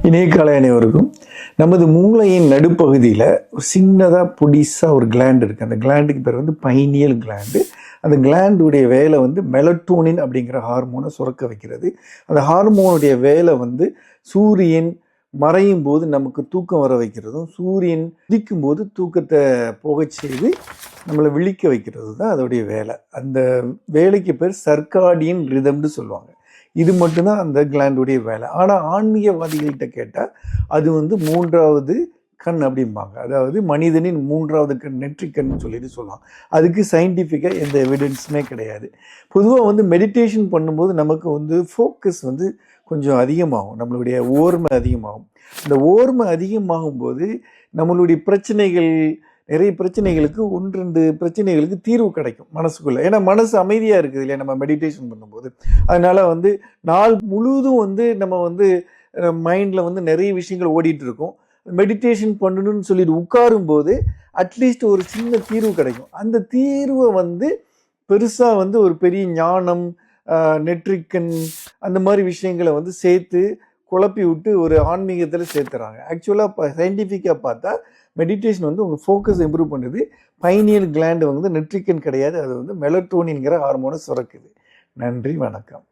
இணைய காலை அனைவருக்கும். நமது மூளையின் நடுப்பகுதியில் ஒரு சின்னதாக பொடிசாக ஒரு கிளாண்ட் இருக்குது. அந்த கிளாண்டுக்கு பேர் வந்து பைனியல் கிளாண்டு. அந்த கிளாண்டுடைய வேலை வந்து மெலட்டோனின் அப்படிங்கிற ஹார்மோனை சுரக்க வைக்கிறது. அந்த ஹார்மோனுடைய வேலை வந்து சூரியன் மறையும் போது நமக்கு தூக்கம் வர வைக்கிறதும், சூரியன் உதிக்கும் போது தூக்கத்தை போகச் செய்து நம்மளை விழிக்க வைக்கிறது தான் அதோடைய வேலை. அந்த வேலைக்கு பேர் சர்க்காடியன் ரிதம்னு சொல்லுவாங்க. இது மட்டும்தான் அந்த கிளாண்டுடைய வேலை. ஆனால் ஆன்மீகவாதிகள்கிட்ட கேட்டால் அது வந்து மூன்றாவது கண் அப்படிம்பாங்க. அதாவது மனிதனின் மூன்றாவது கண், நெற்றிக்கண் சொல்லிட்டு சொல்லலாம். அதுக்கு சயின்டிஃபிக்காக எந்த எவிடன்ஸுமே கிடையாது. பொதுவாக வந்து மெடிடேஷன் பண்ணும்போது நமக்கு வந்து ஃபோக்கஸ் வந்து கொஞ்சம் அதிகமாகும், நம்மளுடைய ஓர்மை அதிகமாகும். இந்த ஓர்மை அதிகமாகும் போது நம்மளுடைய பிரச்சனைகள், நிறைய பிரச்சனைகளுக்கு 1-2 பிரச்சனைகளுக்கு தீர்வு கிடைக்கும் மனசுக்குள்ளே. ஏன்னா மனசு அமைதியாக இருக்குது இல்லையா நம்ம மெடிடேஷன் பண்ணும்போது. அதனால் வந்து நாள் முழுவதும் வந்து நம்ம வந்து மைண்டில் வந்து நிறைய விஷயங்கள் ஓடிட்டு இருக்கும். மெடிடேஷன் பண்ணணும்னு சொல்லிட்டு உட்காரும்போது அட்லீஸ்ட் ஒரு சின்ன தீர்வு கிடைக்கும். அந்த தீர்வை வந்து பெருசாக வந்து ஒரு பெரிய ஞானம், நெற்றிக்கண், அந்த மாதிரி விஷயங்களை வந்து சேர்த்து குழப்பி விட்டு ஒரு ஆன்மீகத்தில் சேர்த்துறாங்க. ஆக்சுவலாக சயின்டிஃபிக்காக பார்த்தா மெடிடேஷன் வந்து உங்கள் ஃபோக்கஸ் இம்ப்ரூவ் பண்ணுறது. பைனியல் கிளாண்டு வந்து நெற்றிக்கண் கிடையாது, அது வந்து மெலட்டோனின்கிற ஹார்மோனை சுரக்குது. நன்றி, வணக்கம்.